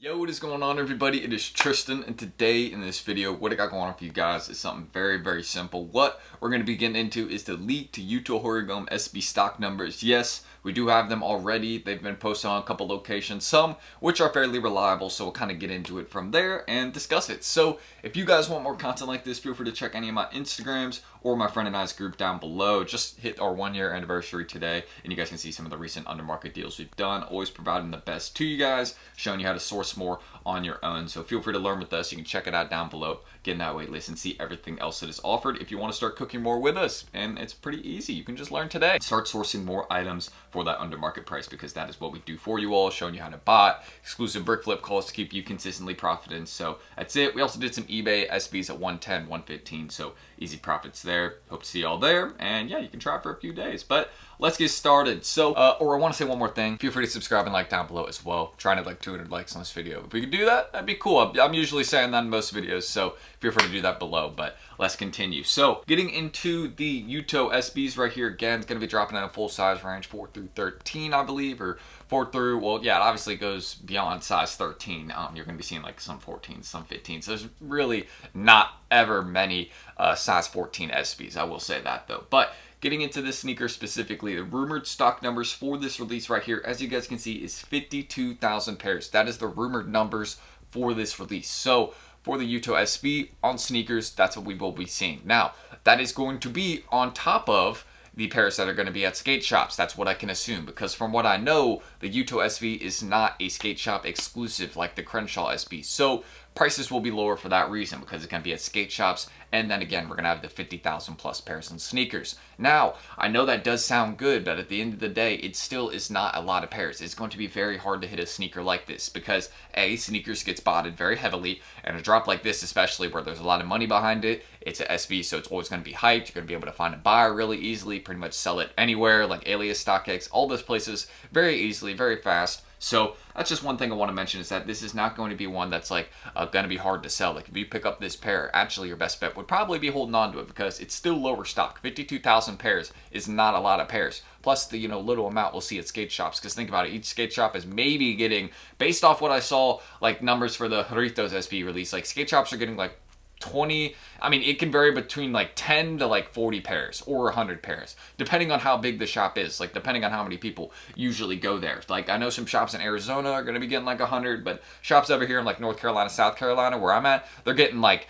Yo, what is going on, everybody? It is Tristan, and today in this video, what I got going on for you guys is something very simple. What we're going to be getting into is the leaked YUTO HORIGOME SB stock numbers. Yes, we do have them already. They've been posted on a couple locations, some which are fairly reliable, so we'll kind of get into it from there and discuss it. So if you guys want more content like this, feel free to check any of my Instagrams or my friend and I's group down below. Just hit our 1-year anniversary today, and you guys can see some of the recent undermarket deals we've done. Always providing the best to you guys, showing you how to source more on your own. So feel free to learn with us. You can check it out down below, get in that wait list, and see everything else that is offered if you want to start cooking more with us. And it's pretty easy. You can just learn today. Start sourcing more items for that undermarket price, because that is what we do for you all, showing you how to buy exclusive brick flip calls to keep you consistently profiting. So that's it. We also did some eBay SBs at 110, 115, so easy profits there. Hope to see y'all there, and yeah, you can try for a few days. But let's get started. So, or I want to say one more thing. Feel free to subscribe and like down below as well. Trying to like 200 likes on this video. If we could do that, that'd be cool. I'm usually saying that in most videos, so feel free to do that below. But let's continue. So, getting into the YUTO SBs right here again, it's going to be dropping in a full size range, 4 through 13, I believe, or 4 through, well, yeah, it obviously goes beyond size 13. You're going to be seeing like some 14s, some 15s. So there's really not ever many size 14 SBs. I will say that though. But getting into this sneaker specifically, the rumored stock numbers for this release right here, as you guys can see, is 52,000 pairs. That is the rumored numbers for this release. So for the YUTO SB on sneakers, that's what we will be seeing. Now, that is going to be on top of the pairs that are going to be at skate shops. That's what I can assume, because from what I know, the YUTO SB is not a skate shop exclusive like the Crenshaw SB. So prices will be lower for that reason, because it's going to be at skate shops. And then again, we're going to have the 50,000 plus pairs in sneakers. Now, I know that does sound good, but at the end of the day, it still is not a lot of pairs. It's going to be very hard to hit a sneaker like this, because A, sneakers gets botted very heavily, and a drop like this, especially where there's a lot of money behind it, it's an SB, so it's always going to be hyped. You're going to be able to find a buyer really easily, pretty much sell it anywhere, like Alias, StockX, all those places, very easily, very fast. So that's just one thing I want to mention, is that this is not going to be one that's like going to be hard to sell. Like if you pick up this pair, actually your best bet would probably be holding on to it, because it's still lower stock. 52,000 pairs is not a lot of pairs. Plus the little amount we'll see at skate shops, because think about it, each skate shop is maybe getting, based off what I saw, like numbers for the Doritos SB release, like skate shops are getting like 20, I mean, it can vary between like 10 to like 40 pairs or 100 pairs, depending on how big the shop is, like depending on how many people usually go there. Like I know some shops in Arizona are going to be getting like 100, but shops over here in like North Carolina, South Carolina, where I'm at, they're getting like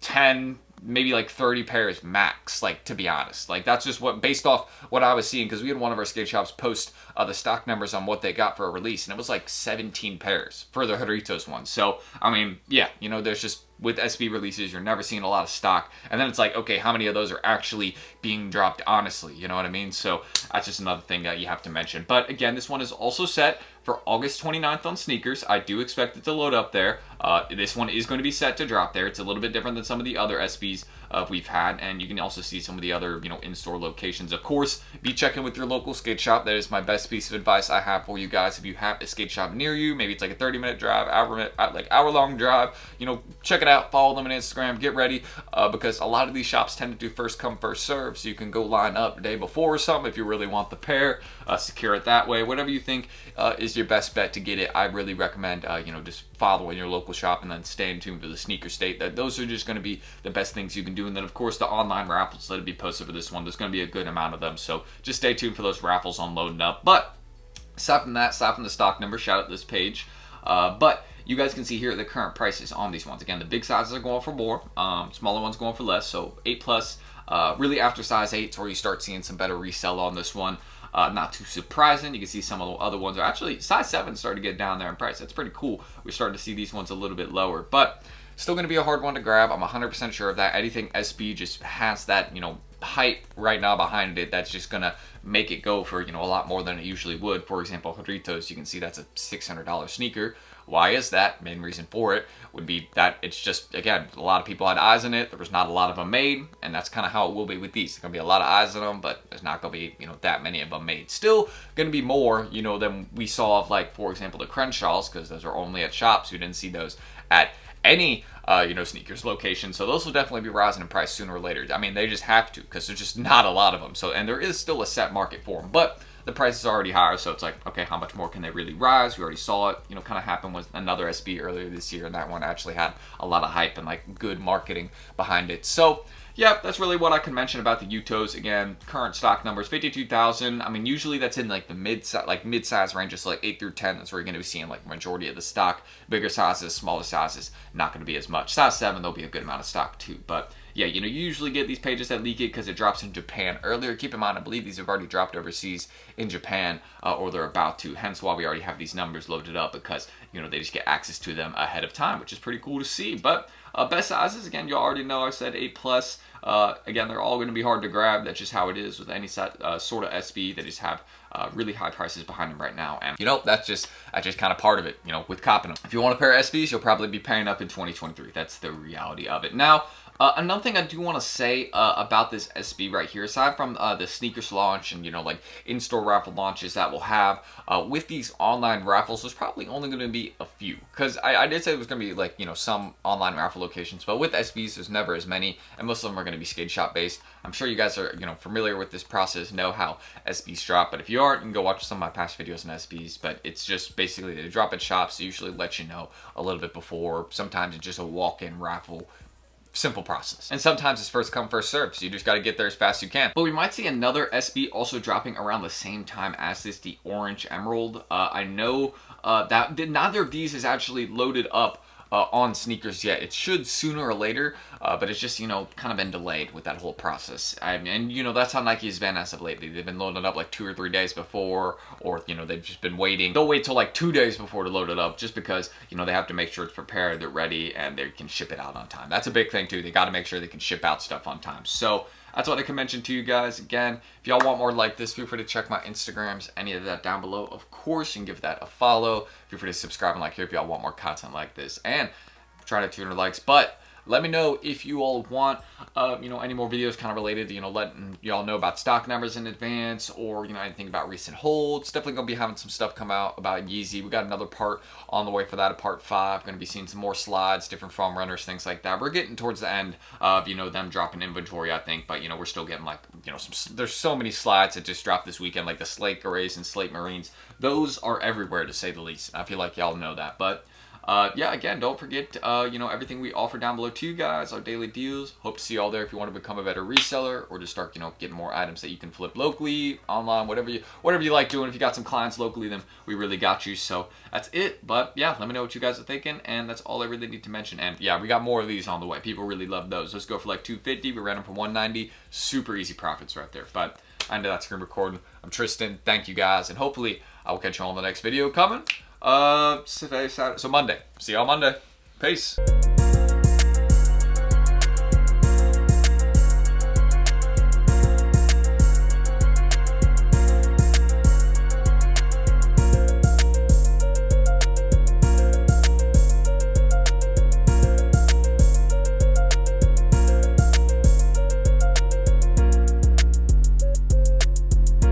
10, maybe like 30 pairs max, like, to be honest. Like that's just what, based off what I was seeing, because we had one of our skate shops post the stock numbers on what they got for a release, and it was like 17 pairs for the Doritos one. So I mean, yeah, there's just, with SB releases, you're never seeing a lot of stock. And then it's like, okay, how many of those are actually being dropped honestly? You know what I mean? So that's just another thing that you have to mention. But again, this one is also set for August 29th on sneakers. I do expect it to load up there. This one is going to be set to drop there. It's a little bit different than some of the other SBs we've had. And you can also see some of the other, in-store locations. Of course, be checking with your local skate shop. That is my best piece of advice I have for you guys. If you have a skate shop near you, maybe it's like a 30-minute drive, hour-long drive, check it out, follow them on Instagram, get ready, because a lot of these shops tend to do first come, first serve, so you can go line up the day before or something if you really want the pair, secure it that way. Whatever you think is your best bet to get it, I really recommend, just following your local shop and then staying tuned for the sneaker state. Those are just going to be the best things you can do. And then, of course, the online raffles that will be posted for this one, there's going to be a good amount of them, so just stay tuned for those raffles on loading up. But aside from that, aside from the stock number, shout out this page. But you guys can see here the current prices on these ones. Again, the big sizes are going for more, smaller ones going for less, so 8 plus. Really after size 8 is where you start seeing some better resell on this one. Not too surprising. You can see some of the other ones are actually size 7 starting to get down there in price. That's pretty cool. We're starting to see these ones a little bit lower, but still going to be a hard one to grab. I'm 100% sure of that. Anything SB just has that, hype right now behind it that's just going to make it go for, a lot more than it usually would. For example, Doritos, you can see that's a $600 sneaker. Why is that? Main reason for it would be that it's just, again, a lot of people had eyes on it. There was not a lot of them made, and that's kind of how it will be with these. There's going to be a lot of eyes on them, but there's not going to be, that many of them made. Still going to be more, than we saw of, like, for example, the Crenshaws, because those are only at shops. We didn't see those at any sneakers location. So those will definitely be rising in price sooner or later. I mean, they just have to, because there's just not a lot of them. So, and there is still a set market for them. But the price is already higher, so it's like, okay, how much more can they really rise? We already saw it, you know, kind of happen with another SB earlier this year, and that one actually had a lot of hype and like good marketing behind it. So yeah, that's really what I can mention about the YUTOs. Again, current stock numbers 52,000. I mean, usually that's in like the mid-size ranges, like 8 through 10. That's where you're going to be seeing like majority of the stock. Bigger sizes, smaller sizes, not going to be as much. Size 7, there'll be a good amount of stock too. But yeah, you know, you usually get these pages that leak it because it drops in Japan earlier. Keep in mind, I believe these have already dropped overseas in Japan, or they're about to. Hence why we already have these numbers loaded up, because, you know, they just get access to them ahead of time, which is pretty cool to see. But best sizes, again, you already know I said 8+. Again, they're all going to be hard to grab. That's just how it is with any sort of SB. They just have really high prices behind them right now, and you know, that's just kind of part of it, you know, with copping them. If you want a pair of SBs, you'll probably be paying up in 2023. That's the reality of it. Now, another thing I do want to say about this SB right here, aside from the sneakers launch and, you know, like in-store raffle launches that we'll have, with these online raffles, there's probably only going to be a few, because I did say there was going to be, like, you know, some online raffle locations, but with SBs there's never as many, and most of them are going to be skate shop based. I'm sure you guys are, you know, familiar with this process, know how SBs drop, but if you aren't, you can go watch some of my past videos on SBs. But it's just basically they drop at shops, they usually let you know a little bit before. Sometimes it's just a walk-in raffle. Simple process. And sometimes it's first come, first serve, so you just got to get there as fast as you can. But we might see another SB also dropping around the same time as this, the Orange Emerald. I know that neither of these is actually loaded up on sneakers yet. It should sooner or later, but it's just, you know, kind of been delayed with that whole process. And you know, that's how Nike has been as of lately. They've been loading up like 2 or 3 days before, or, you know, they've just been waiting. They'll wait till like 2 days before to load it up, just because, you know, they have to make sure it's prepared, they're ready, and they can ship it out on time. That's a big thing too. They got to make sure they can ship out stuff on time. So that's what I can mention to you guys. Again, if y'all want more like this, feel free to check my Instagrams, any of that down below. Of course, you can give that a follow. Feel free to subscribe and like here if y'all want more content like this. And I'm trying to 200 likes, but let me know if you all want, you know, any more videos kind of related to, you know, letting y'all know about stock numbers in advance, or, you know, anything about recent holds. Definitely going to be having some stuff come out about Yeezy. We got another part on the way for that, a part 5. Going to be seeing some more slides, different foam runners, things like that. We're getting towards the end of, you know, them dropping inventory, I think, but, you know, we're still getting, like, you know, there's so many slides that just dropped this weekend, like the Slate Grays and Slate Marines. Those are everywhere, to say the least. I feel like y'all know that, but yeah, again, don't forget, you know, everything we offer down below to you guys, our daily deals. Hope to see you all there if you want to become a better reseller, or just start, you know, getting more items that you can flip locally, online, whatever you like doing. If you got some clients locally, then we really got you. So that's it. But yeah, let me know what you guys are thinking, and that's all I really need to mention. And yeah, we got more of these on the way. People really love those. Let's go for like 250. We ran them for 190. Super easy profits right there. But I ended that screen recording. I'm Tristan. Thank you guys, and hopefully I will catch you on the next video coming. So Monday. See y'all Monday. Peace.